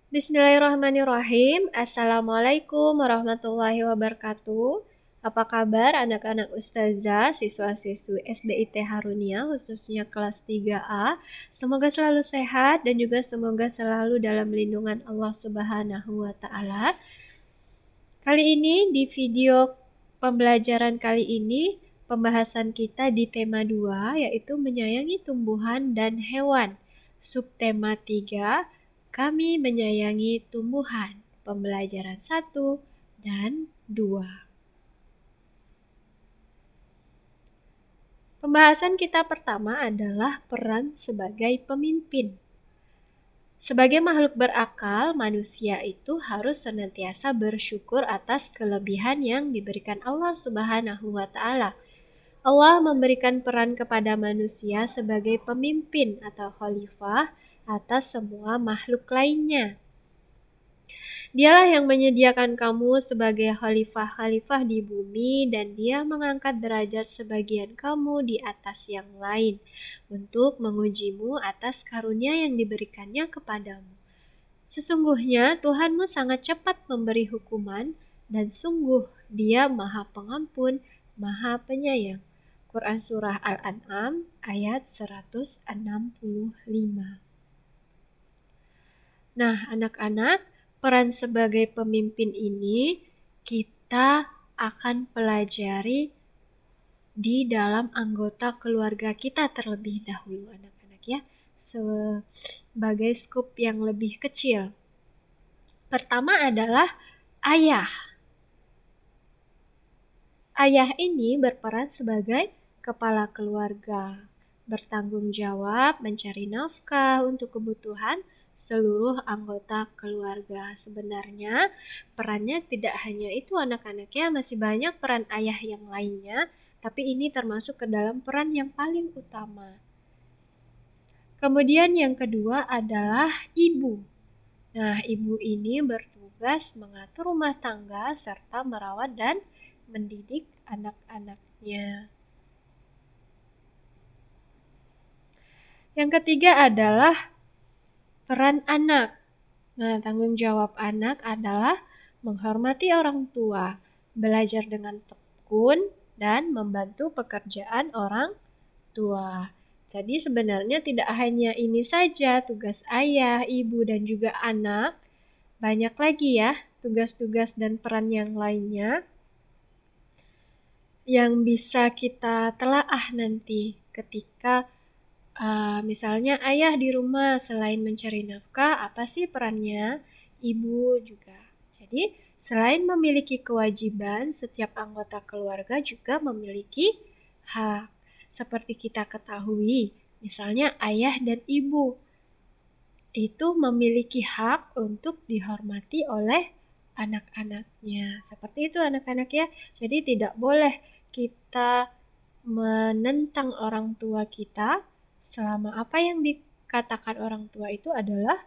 Bismillahirrahmanirrahim. Assalamualaikum warahmatullahi wabarakatuh. Apa kabar anak-anak ustazah, siswa-siswi SDIT Harunia, khususnya kelas 3A? Semoga selalu sehat dan juga semoga selalu dalam lindungan Allah Subhanahu wa Ta'ala. Kali ini di video pembelajaran kali ini, pembahasan kita di tema 2, yaitu menyayangi tumbuhan dan hewan. Subtema 3, kami menyayangi tumbuhan. Pembelajaran 1 dan 2. Pembahasan kita pertama adalah peran sebagai pemimpin. Sebagai makhluk berakal, manusia itu harus senantiasa bersyukur atas kelebihan yang diberikan Allah Subhanahu wa Ta'ala. Allah memberikan peran kepada manusia sebagai pemimpin atau khalifah atas semua makhluk lainnya. Dialah yang menyediakan kamu sebagai khalifah-khalifah di bumi dan dia mengangkat derajat sebagian kamu di atas yang lain untuk mengujimu atas karunia yang diberikannya kepadamu. Sesungguhnya Tuhanmu sangat cepat memberi hukuman dan sungguh dia Maha Pengampun, Maha Penyayang. Quran Surah Al-An'am ayat 165. Nah, anak-anak, peran sebagai pemimpin ini kita akan pelajari di dalam anggota keluarga kita terlebih dahulu, anak-anak ya, sebagai skup yang lebih kecil. Pertama adalah ayah. Ayah ini berperan sebagai kepala keluarga, bertanggung jawab mencari nafkah untuk kebutuhan seluruh anggota keluarga. Sebenarnya perannya tidak hanya itu anak-anaknya, masih banyak peran ayah yang lainnya, tapi ini termasuk ke dalam peran yang paling utama. Kemudian yang kedua adalah ibu. Nah, ibu ini bertugas mengatur rumah tangga serta merawat dan mendidik anak-anaknya. Yang ketiga adalah peran anak. Nah, tanggung jawab anak adalah menghormati orang tua, belajar dengan tekun, dan membantu pekerjaan orang tua. Jadi sebenarnya tidak hanya ini saja tugas ayah, ibu, dan juga anak. Banyak lagi ya tugas-tugas dan peran yang lainnya yang bisa kita telaah nanti ketika misalnya ayah di rumah selain mencari nafkah, apa sih perannya? Ibu juga. Jadi selain memiliki kewajiban, setiap anggota keluarga juga memiliki hak. Seperti kita ketahui, misalnya ayah dan ibu itu memiliki hak untuk dihormati oleh anak-anaknya. Seperti itu anak-anak ya. Jadi tidak boleh kita menentang orang tua kita selama apa yang dikatakan orang tua itu adalah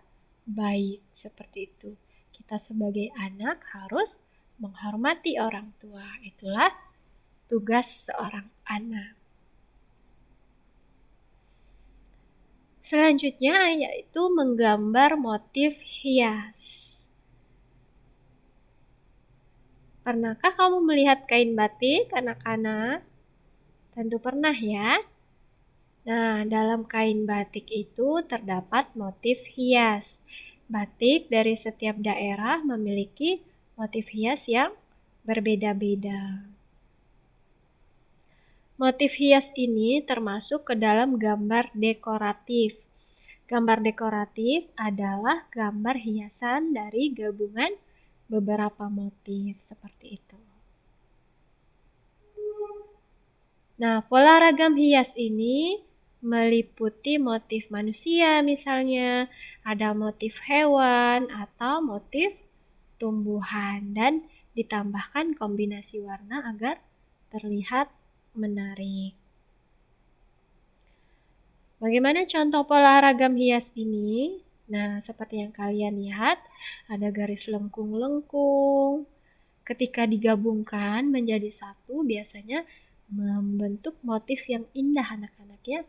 baik. Seperti itu. Kita sebagai anak harus menghormati orang tua. Itulah tugas seorang anak. Selanjutnya yaitu menggambar motif hias. Pernahkah kamu melihat kain batik, anak-anak? Tentu pernah ya. Nah, dalam kain batik itu terdapat motif hias. Batik dari setiap daerah memiliki motif hias yang berbeda-beda. Motif hias ini termasuk ke dalam gambar dekoratif. Gambar dekoratif adalah gambar hiasan dari gabungan beberapa motif seperti itu. Nah, pola ragam hias ini meliputi motif manusia misalnya, ada motif hewan atau motif tumbuhan dan ditambahkan kombinasi warna agar terlihat menarik. Bagaimana contoh pola ragam hias ini? Nah, seperti yang kalian lihat, ada garis lengkung-lengkung. Ketika digabungkan menjadi satu, biasanya membentuk motif yang indah anak-anak ya.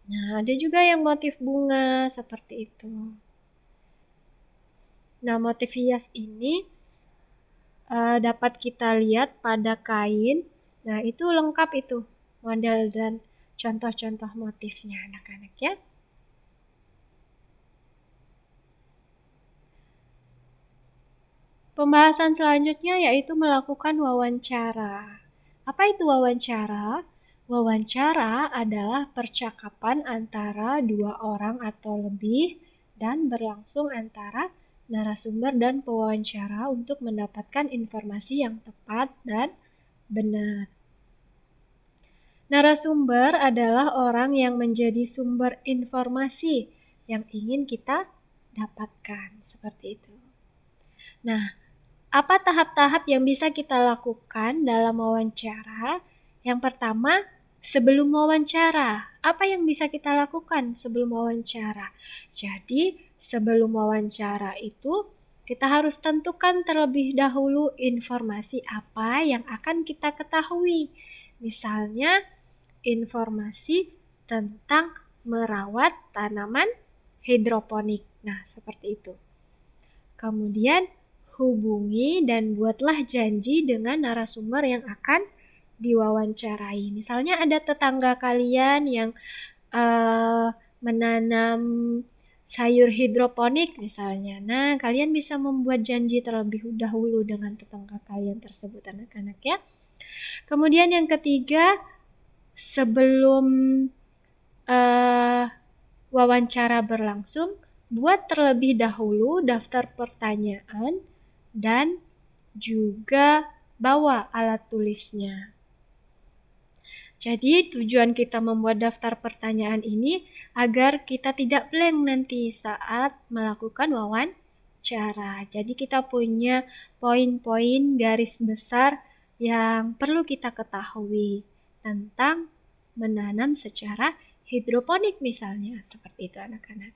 Nah, ada juga yang motif bunga seperti itu. Nah, motif hias ini dapat kita lihat pada kain. Nah, itu lengkap itu model dan contoh-contoh motifnya anak-anak ya. Pembahasan selanjutnya yaitu melakukan wawancara. Apa itu wawancara? Wawancara adalah percakapan antara dua orang atau lebih dan berlangsung antara narasumber dan pewawancara untuk mendapatkan informasi yang tepat dan benar. Narasumber adalah orang yang menjadi sumber informasi yang ingin kita dapatkan, seperti itu. Nah, apa tahap-tahap yang bisa kita lakukan dalam wawancara? Yang pertama, sebelum wawancara. Apa yang bisa kita lakukan sebelum wawancara? Jadi, sebelum wawancara itu kita harus tentukan terlebih dahulu informasi apa yang akan kita ketahui. Misalnya, informasi tentang merawat tanaman hidroponik. Nah, seperti itu. Kemudian, hubungi dan buatlah janji dengan narasumber yang akan diwawancarai. Misalnya ada tetangga kalian yang menanam sayur hidroponik misalnya. Nah, kalian bisa membuat janji terlebih dahulu dengan tetangga kalian tersebut anak-anak ya. Kemudian yang ketiga, sebelum wawancara berlangsung, buat terlebih dahulu daftar pertanyaan dan juga bawa alat tulisnya. Jadi tujuan kita membuat daftar pertanyaan ini agar kita tidak blank nanti saat melakukan wawancara. Jadi kita punya poin-poin garis besar yang perlu kita ketahui tentang menanam secara hidroponik misalnya, seperti itu anak-anak.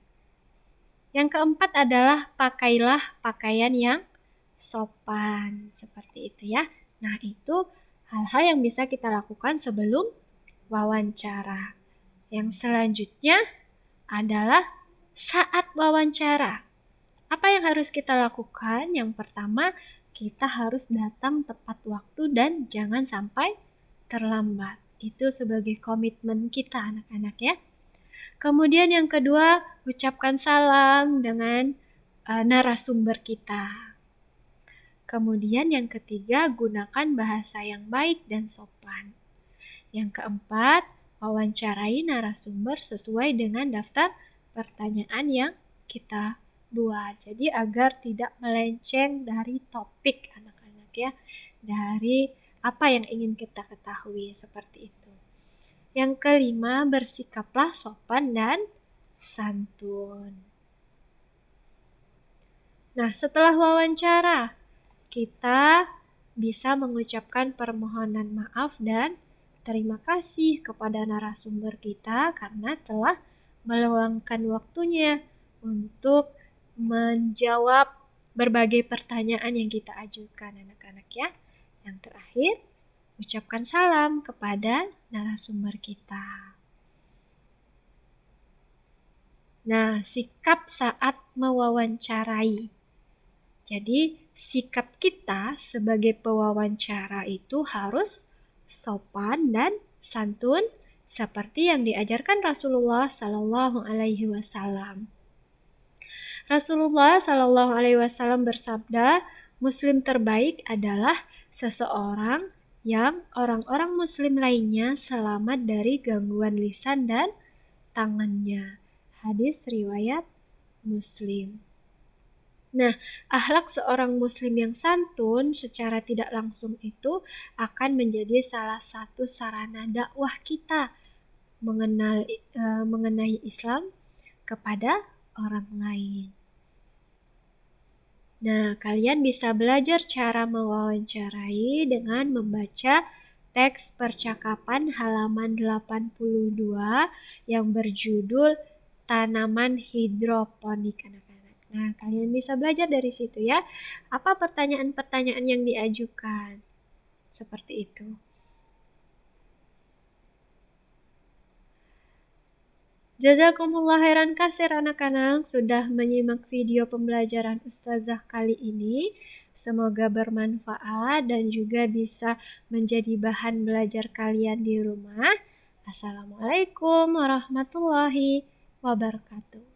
Yang keempat adalah pakailah pakaian yang sopan, seperti itu ya. Nah, itu hal-hal yang bisa kita lakukan sebelum wawancara. Yang selanjutnya adalah saat wawancara. Apa yang harus kita lakukan? Yang pertama, kita harus datang tepat waktu dan jangan sampai terlambat. Itu sebagai komitmen kita anak-anak ya. Kemudian yang kedua, ucapkan salam dengan narasumber kita. Kemudian yang ketiga, gunakan bahasa yang baik dan sopan. Yang keempat, wawancarai narasumber sesuai dengan daftar pertanyaan yang kita buat. Jadi agar tidak melenceng dari topik anak-anak ya, dari apa yang ingin kita ketahui seperti itu. Yang kelima, bersikaplah sopan dan santun. Nah, setelah wawancara, kita bisa mengucapkan permohonan maaf dan terima kasih kepada narasumber kita karena telah meluangkan waktunya untuk menjawab berbagai pertanyaan yang kita ajukan anak-anak ya. Yang terakhir, ucapkan salam kepada narasumber kita. Nah, sikap saat mewawancarai. Jadi, sikap kita sebagai pewawancara itu harus sopan dan santun seperti yang diajarkan Rasulullah Sallallahu Alaihi Wasallam. Rasulullah Sallallahu Alaihi Wasallam bersabda, Muslim terbaik adalah seseorang yang orang-orang Muslim lainnya selamat dari gangguan lisan dan tangannya. Hadis riwayat Muslim. Nah, akhlak seorang muslim yang santun secara tidak langsung itu akan menjadi salah satu sarana dakwah kita mengenai Islam kepada orang lain. Nah, kalian bisa belajar cara mewawancarai dengan membaca teks percakapan halaman 82 yang berjudul Tanaman Hidroponik anak-anak. Nah, kalian bisa belajar dari situ ya. Apa pertanyaan-pertanyaan yang diajukan? Seperti itu. Jazakumullah khairan kasir anak-anak sudah menyimak video pembelajaran Ustazah kali ini. Semoga bermanfaat dan juga bisa menjadi bahan belajar kalian di rumah. Assalamualaikum warahmatullahi wabarakatuh.